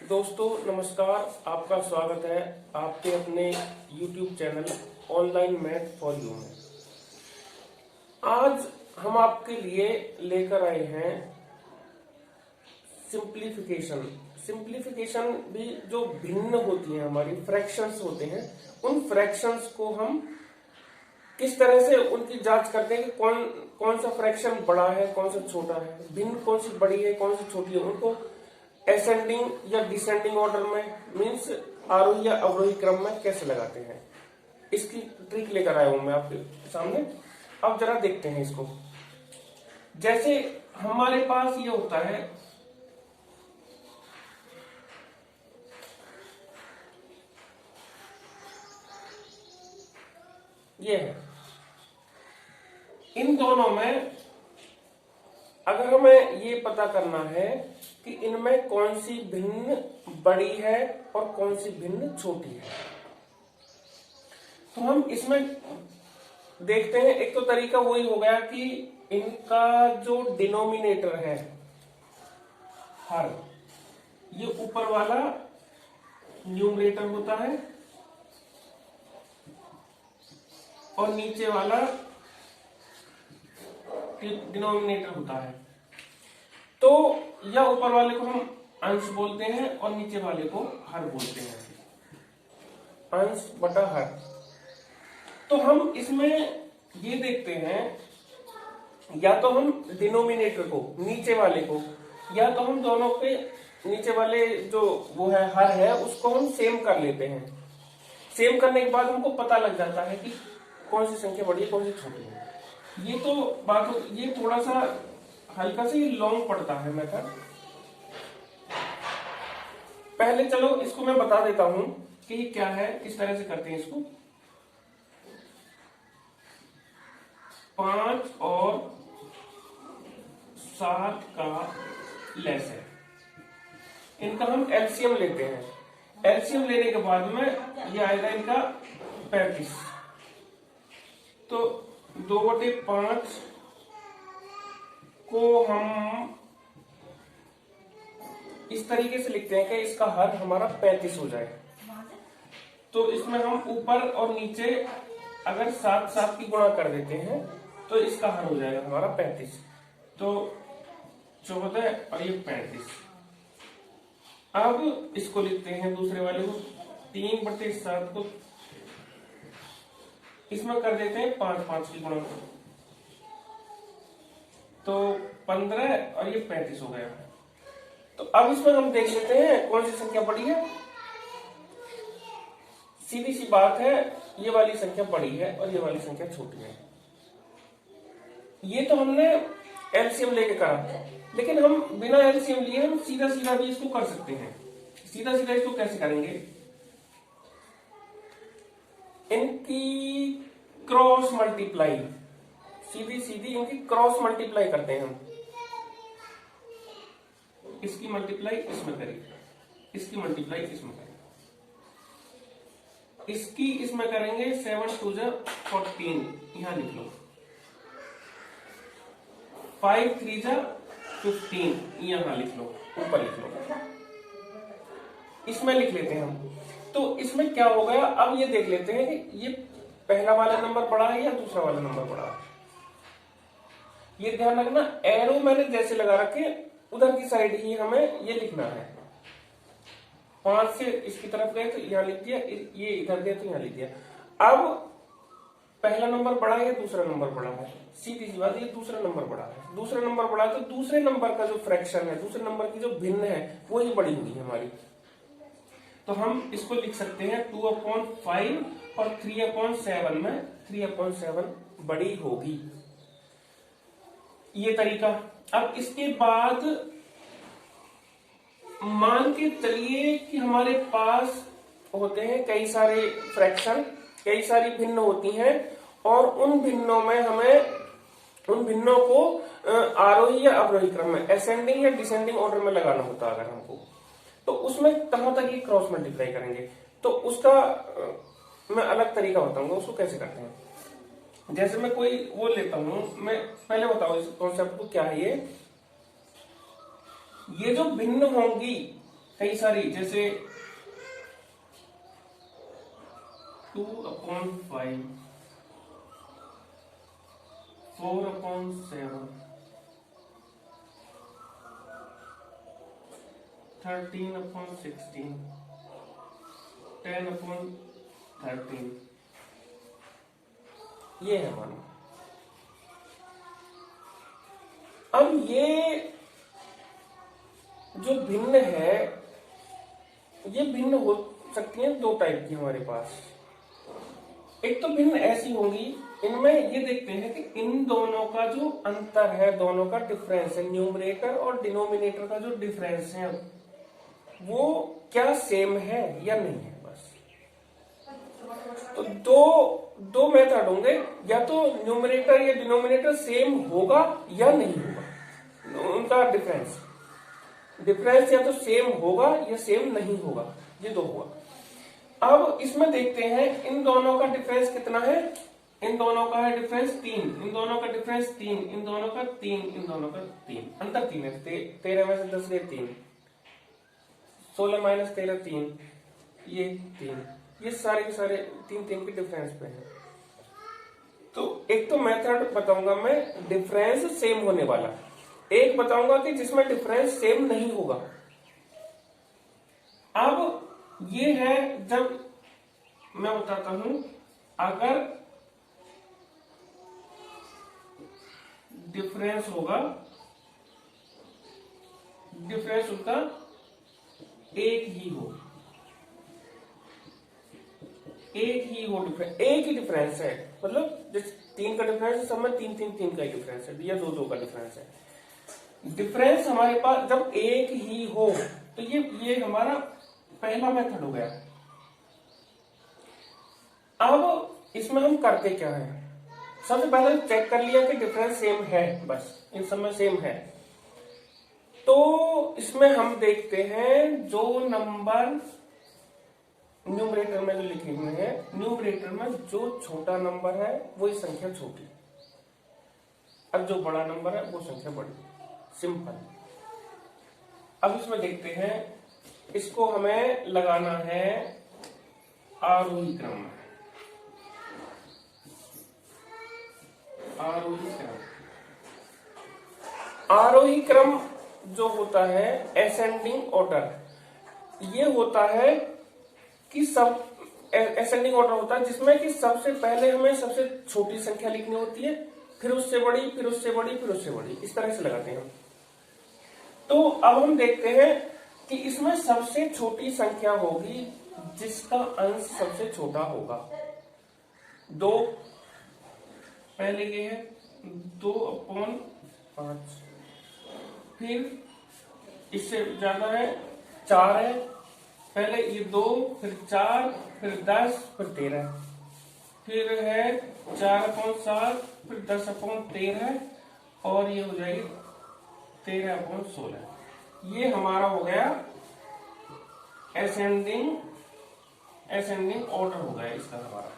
दोस्तों नमस्कार, आपका स्वागत है आपके अपने YouTube channel online math for you में। आज हम आपके लिए लेकर आए हैं सिंप्लीफिकेशन। सिंप्लीफिकेशन भी जो भिन्न होती है, हमारी फ्रैक्शंस होते हैं, उन फ्रैक्शंस को हम किस तरह से उनकी जांच करते हैं कि कौन सा फ्रैक्शन बड़ा है, कौन सा छोटा है, भिन्न कौन सी बड़ी है, कौन सी छोटी है, उनको एसेंडिंग या डिसेंडिंग ऑर्डर में मीन्स आरोही या अवरोही क्रम में कैसे लगाते हैं, इसकी ट्रिक लेकर आया हूं मैं आपके सामने। अब जरा देखते हैं इसको। जैसे हमारे पास ये होता है, ये है, इन दोनों में अगर हमें ये पता करना है कि इनमें कौन सी भिन्न बड़ी है और कौन सी भिन्न छोटी है, तो हम इसमें देखते हैं। एक तो तरीका वही हो गया कि इनका जो डिनोमिनेटर है हर, ये ऊपर वाला न्यूमरेटर होता है और नीचे वाला डिनोमिनेटर होता है। तो या ऊपर वाले को हम अंश बोलते हैं और नीचे वाले को हर बोलते हैं, अंश बटा हर। तो हम इसमें ये देखते हैं, या तो हम डिनोमिनेटर को, नीचे वाले को, या तो हम दोनों के नीचे वाले जो वो है हर है उसको हम सेम कर लेते हैं। सेम करने के बाद हमको पता लग जाता है कि कौन सी संख्या बड़ी है, कौन सी छोटी है। ये तो बात, ये थोड़ा सा हल्का से लॉन्ग पड़ता है मेथड। पहले चलो इसको मैं बता देता हूं कि ये क्या है, किस तरह से करते हैं इसको। 5 और 7 का लेस है, इनका हम एलसीएम लेते हैं। एलसीएम लेने के बाद में ये आएगा इनका 35। तो 2/5 को हम इस तरीके से लिखते हैं कि इसका हर हमारा 35 हो जाए। तो इसमें हम ऊपर और नीचे अगर 7 की गुणा कर देते हैं तो इसका हर हो जाएगा हमारा 35। तो 14 और ये 35। अब इसको लिखते हैं दूसरे वाले को, 3/7 को इसमें कर देते हैं 5 की गुणा, तो 15 और ये 35 हो गया। तो अब इसमें हम देख लेते हैं कौन सी संख्या बड़ी है। सीधी सी बात है, ये वाली संख्या बड़ी है और ये वाली संख्या छोटी है। ये तो हमने एलसीएम लेके करा, लेकिन हम बिना एलसीएम लिए हम सीधा सीधा भी इसको कर सकते हैं। सीधा सीधा इसको कैसे करेंगे, इनकी क्रॉस मल्टीप्लाई, सीधी सीधी इनकी क्रॉस मल्टीप्लाई करते हैं हम। इसकी मल्टीप्लाई इसमें करेंगे, इसकी मल्टीप्लाई इसमें करेंगे, इसकी इसमें करेंगे। 7 2 14, यहां लिख लो। 5 3 15, यहां लिख लो, ऊपर लिख लो। इसमें लिख लेते हैं हम। तो इसमें क्या हो गया, अब ये देख लेते हैं कि ये पहला वाला नंबर बड़ा है या दूसरा वाला नंबर बड़ा है। ये ध्यान रखना, एरो मैंने जैसे लगा रखे उधर की साइड ही हमें ये लिखना है। 5 से इसकी तरफ गए तो यहां लिख दिया, ये इधर गए तो यहां लिख दिया। अब पहला नंबर बड़ा है या दूसरा नंबर बड़ा है, सीधी सी बात, ये दूसरा नंबर बड़ा है। दूसरा नंबर बड़ा है तो दूसरे नंबर का जो फ्रैक्शन है, दूसरे नंबर की जो भिन्न है वो ही बड़ी होगी हमारी। तो हम इसको लिख सकते हैं 2/5 और 3/7 में 3/7 बड़ी होगी, ये तरीका। अब इसके बाद मान के चलिए कि हमारे पास होते हैं कई सारे फ्रैक्शन, कई सारी भिन्न होती हैं, और उन भिन्नों में हमें उन भिन्नों को आरोही या अवरोही क्रम में, असेंडिंग या डिसेंडिंग ऑर्डर में लगाना होता है अगर हमको। तो उसमें कहां तक ये क्रॉस मल्टीप्लाई करेंगे, तो उसका मैं अलग तरीका बताऊंगा उसको कैसे करते हैं। जैसे मैं कोई वो लेता हूं, मैं पहले बताऊं इस कॉन्सेप्ट को क्या है। ये जो भिन्न होंगी कई सारी, जैसे 2/5, 4/7, 13/16, 10/13, ये है हमारा। अब ये जो भिन्न है, ये भिन्न हो सकती है दो टाइप की हमारे पास। एक तो भिन्न ऐसी होंगी, इनमें ये देखते हैं कि इन दोनों का जो अंतर है, दोनों का डिफरेंस है, न्यूमरेटर और डिनोमिनेटर का जो डिफरेंस है वो क्या सेम है या नहीं है, बस। तो दो मेथड होंगे, या तो न्यूमरेटर या डिनोमिनेटर सेम होगा या नहीं होगा, उनका डिफरेंस या तो सेम होगा या सेम नहीं होगा, ये दो होगा। अब इसमें देखते हैं इन दोनों का डिफरेंस कितना है। इन दोनों का है डिफरेंस 3, इन दोनों का डिफरेंस 3, इन दोनों का 3, इन दोनों का 3, अंतर 3 है। 13 में से 10 गए 3, 16 - 13 3, ये 3, ये सारे के सारे 3 के डिफरेंस पे हैं। तो एक तो मेथड बताऊंगा मैं डिफरेंस सेम होने वाला, एक बताऊंगा कि जिसमें डिफरेंस सेम नहीं होगा। अब ये है, जब मैं बताता हूं, अगर डिफरेंस होगा, डिफरेंस उसका एक ही हो, डिफरेंस एक ही डिफरेंस है, मतलब जैसे 3 का डिफरेंस है, सब में 3 का ही डिफरेंस है, या 2 का डिफरेंस है। डिफरेंस हमारे पास जब एक ही हो तो ये हमारा पहला मेथड हो गया। अब इसमें हम करते क्या है, सबसे पहले चेक कर लिया कि डिफरेंस सेम है, बस इन सब में सेम है। तो इसमें हम देखते हैं जो नंबर न्यूमरेटर में जो लिखे हुए हैं, न्यूमरेटर में जो छोटा नंबर है वही संख्या छोटी, और जो बड़ा नंबर है वो संख्या बड़ी, सिंपल। अब इसमें देखते हैं, इसको हमें लगाना है आरोही क्रम में। आरोही क्रम जो होता है असेंडिंग ऑर्डर, ये होता है कि सब असेंडिंग ऑर्डर होता है जिसमें कि सबसे पहले हमें सबसे छोटी संख्या लिखनी होती है, फिर उससे बड़ी, फिर उससे बड़ी, फिर उससे बड़ी, इस तरह से लगाते हैं। तो अब हम देखते हैं कि इसमें सबसे छोटी संख्या होगी जिसका अंश सबसे छोटा होगा। 2 पहले ये है 2/5, फिर इससे ज्यादा है 4 है, पहले ये 2, फिर 4, फिर 10, फिर 13, फिर है 4/7, फिर 10/13, और ये हो जाएगी 13/16। ये हमारा हो गया असेंडिंग ऑर्डर हो गया इसका हमारा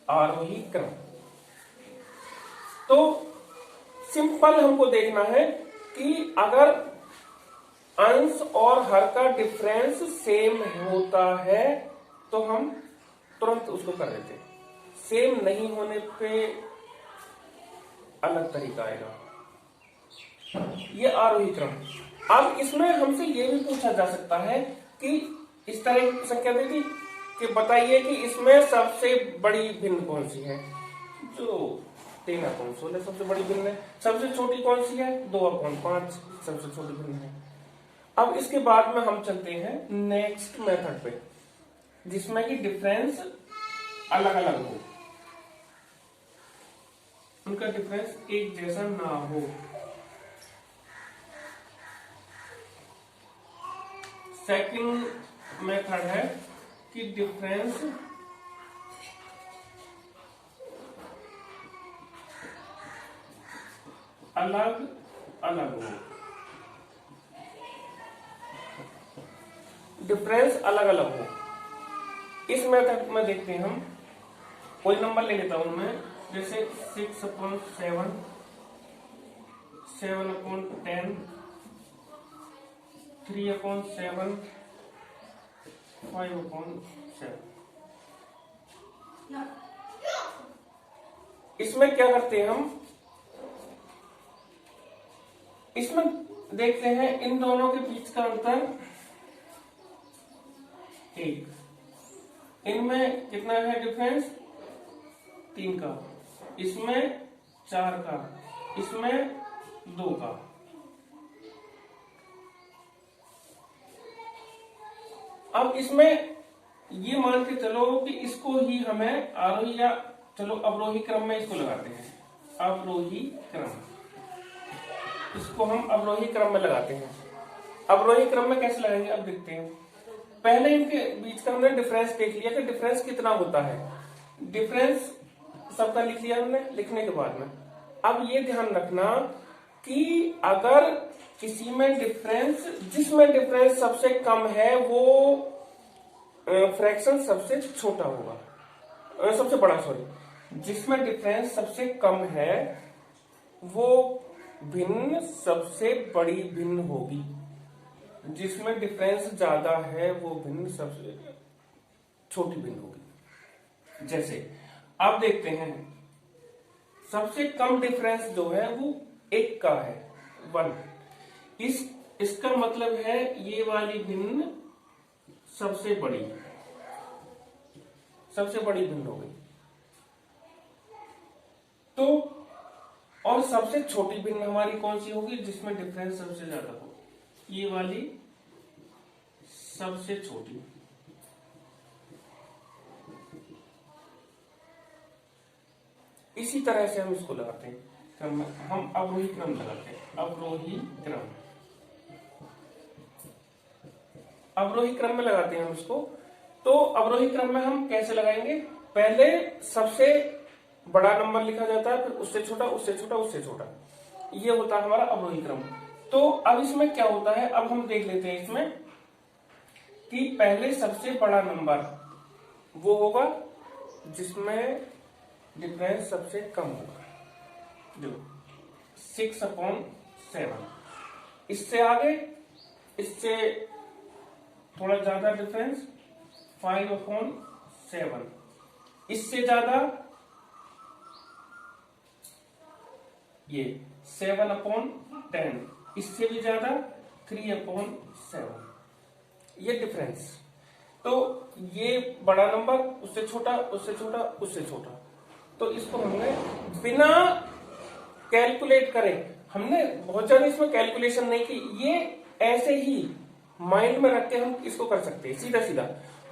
आरोही क्रम। तो सिंपल हमको देखना है कि अगर अंश और हर का डिफरेंस सेम होता है तो हम तुरंत उसको कर देते हैं, सेम नहीं होने पे अलग तरीका आएगा। ये आरोही क्रम। अब इसमें हमसे ये भी पूछा जा सकता है कि इस तरह की संख्या दे दी कि बताइए कि इसमें सबसे बड़ी भिन्न कौन सी है, जो 13/16 सबसे बड़ी भिन्न है। सबसे छोटी कौन सी है, 2/5 सबसे छोटी भिन्न है। अब इसके बाद में हम चलते हैं नेक्स्ट मेथड पे, जिसमें कि डिफरेंस अलग अलग हो, उनका डिफरेंस एक जैसा ना हो। सेकंड मेथड है कि डिफरेंस अलग अलग हो, डिफरेंस अलग अलग हो। इस मेथड में देखते हैं हम, कोई नंबर ले लेता हूं मैं, जैसे 6/7, 7/10, 3/7 5/7। इसमें क्या करते हैं हम, इसमें देखते हैं इन दोनों के बीच का अंतर 1, इनमें कितना है डिफरेंस 3 का, इसमें 4 का, इसमें 2 का। अब इसमें ये मान के चलो कि इसको ही हमें आरोही या चलो अवरोही क्रम में इसको लगाते हैं, अवरोही क्रम, इसको हम अवरोही क्रम में लगाते हैं। अवरोही क्रम में कैसे लगाएंगे अब देखते हैं। पहले इनके बीच का हमने डिफरेंस देख लिया कि डिफरेंस कितना होता है, डिफरेंस सबका लिख लिया हमने। लिखने के बाद में अब ये ध्यान रखना कि अगर किसी में डिफरेंस, जिसमें डिफरेंस सबसे कम है वो फ्रैक्शन सबसे छोटा होगा, सबसे बड़ा, सॉरी, जिसमें डिफरेंस सबसे कम है वो भिन्न सबसे बड़ी भिन्न होगी, जिसमें डिफरेंस ज्यादा है वो भिन्न सबसे छोटी भिन्न होगी। जैसे आप देखते हैं सबसे कम डिफरेंस जो है वो 1 का है, 1। इसका मतलब है ये वाली भिन्न सबसे बड़ी भिन्न हो गई। तो और सबसे छोटी भिन्न हमारी कौन सी होगी, जिसमें डिफरेंस सबसे ज्यादा हो, ये वाली सबसे छोटी। इसी तरह से हम इसको लगाते हैं, हम अवरोही क्रम लगाते हैं, अवरोही क्रम में लगाते हैं हम इसको। तो अवरोही क्रम में हम कैसे लगाएंगे, पहले सबसे बड़ा नंबर लिखा जाता है, फिर उससे छोटा, उससे छोटा, उससे छोटा, ये होता है हमारा अवरोही क्रम। तो अब इसमें क्या होता है, अब हम देख लेते हैं इसमें कि पहले सबसे बड़ा नंबर वो होगा जिसमें डिफरेंस सबसे कम होगा, जो 6/7। इससे आगे, इससे थोड़ा ज्यादा डिफरेंस 5/7, इससे ज्यादा ये 7/10, इससे भी ज्यादा 3/7, ये डिफरेंस। तो ये बड़ा नंबर, उससे छोटा, उससे छोटा, उससे छोटा। तो इसको हमने बिना कैलकुलेट करें, हमने बहुत ज्यादा इसमें कैलकुलेशन नहीं की, ये ऐसे ही माइंड में रख के हम इसको कर सकते हैं सीधा सीधा।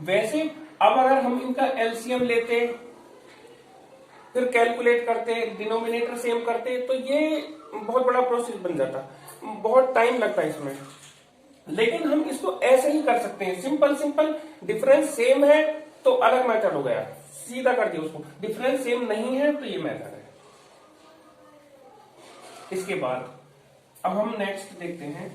वैसे अब अगर हम इनका एलसीएम लेते, फिर कैलकुलेट करते, डिनोमिनेटर सेम करते, तो ये बहुत बड़ा प्रोसेस बन जाता, बहुत टाइम लगता है इसमें। लेकिन हम इसको ऐसे ही कर सकते हैं, सिंपल सिंपल। डिफरेंस सेम है तो अलग मेथड हो गया, सीधा कर दिया उसको। डिफरेंस सेम नहीं है तो ये मेथड है। इसके बाद अब हम नेक्स्ट देखते हैं,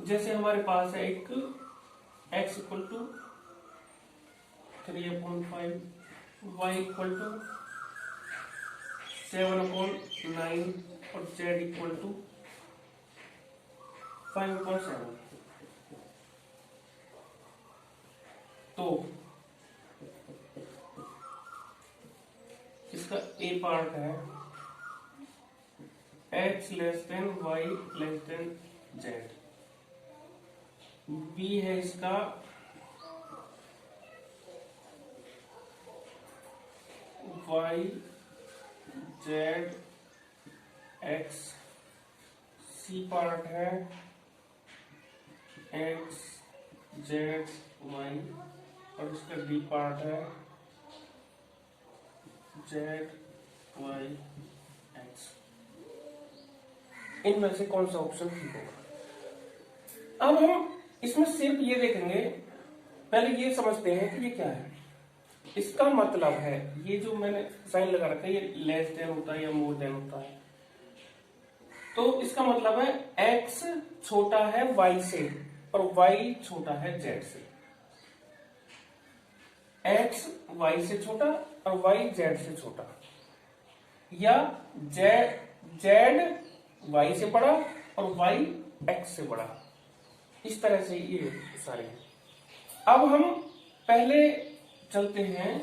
जैसे हमारे पास है एक x = 3/5, y = 7/9 और z = 5/7। तो इसका a पार्ट है x < y < z, b है इसका y z x, c part है x z y और इसका d पार्ट है z y x। इनमें से कौन सा ऑप्शन ठीक होगा। अब हम इसमें सिर्फ ये देखेंगे, पहले ये समझते हैं कि ये क्या है। इसका मतलब है ये जो मैंने साइन लगा रखा है, ये लेस देन होता है या मोर देन होता है। तो इसका मतलब है x छोटा है y से और y छोटा है z से। x y से छोटा और y z से छोटा, या z y से बड़ा और y x से बड़ा, इस तरह से ये सारे। अब हम पहले चलते हैं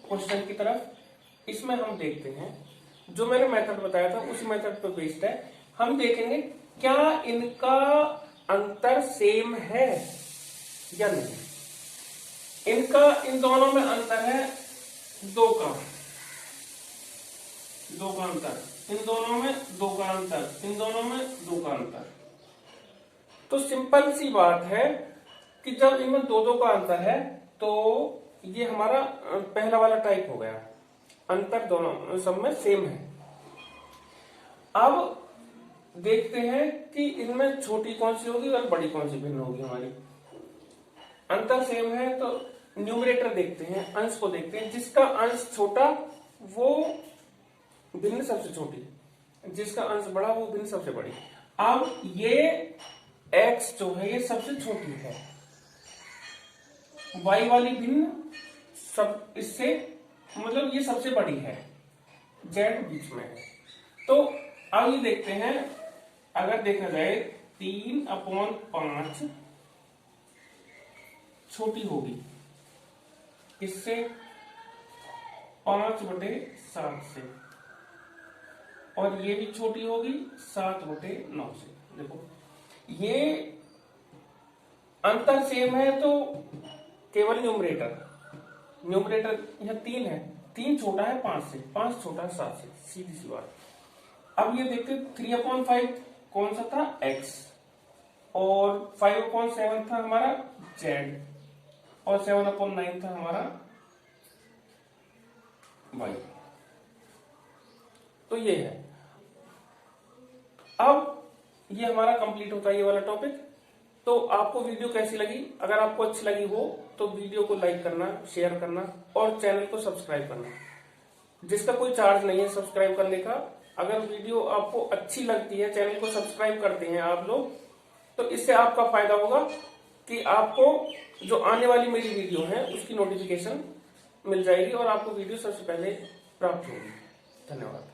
क्वेश्चन की तरफ। इसमें हम देखते हैं जो मैंने मेथड बताया था उस मेथड पर बेस्ड है। हम देखेंगे क्या इनका अंतर सेम है या नहीं। इनका इन दोनों में अंतर है दो का अंतर, इन दोनों में दो का अंतर, इन दोनों में दो का अंतर। तो सिंपल सी बात है कि जब इनमें दो का अंतर है तो ये हमारा पहला वाला टाइप हो गया, अंतर दोनों सब में सेम है। अब देखते हैं कि इनमें छोटी कौन सी होगी और बड़ी कौन सी भिन्न होगी हमारी। अंतर सेम है तो न्यूमरेटर देखते हैं, अंश को देखते हैं। जिसका अंश छोटा वो भिन्न सबसे छोटी, जिसका अंश बड़ा वो भिन्न सबसे बड़ी। अब ये x जो है ये सबसे छोटी है, y वाली भिन्न सब इससे मतलब ये सबसे बड़ी है, z बीच में है। तो अब ये देखते हैं, अगर देखा जाए 3/5 छोटी होगी इससे 5/7 से, और ये भी छोटी होगी 7/9 से। देखो ये अंतर सेम है तो केवल न्यूमरेटर यह 3 है, 3 छोटा है 5 से, 5 छोटा है 7 से, सीधी सी बात। अब ये देखते 3/5 कौन सा था, x, और 5/7 था हमारा z, और 7/9 था हमारा y। तो ये है। अब ये हमारा कंप्लीट होता है ये वाला टॉपिक। तो आपको वीडियो कैसी लगी? अगर आपको अच्छी लगी हो तो वीडियो को लाइक करना, शेयर करना और चैनल को सब्सक्राइब करना, जिसका कोई चार्ज नहीं है सब्सक्राइब करने का। अगर वीडियो आपको अच्छी लगती है, चैनल को सब्सक्राइब करते हैं आप लोग, तो इससे आपका फायदा होगा कि आपको जो आने वाली मेरी वीडियो है उसकी नोटिफिकेशन मिल जाएगी और आपको वीडियो सबसे पहले प्राप्त होगी। धन्यवाद।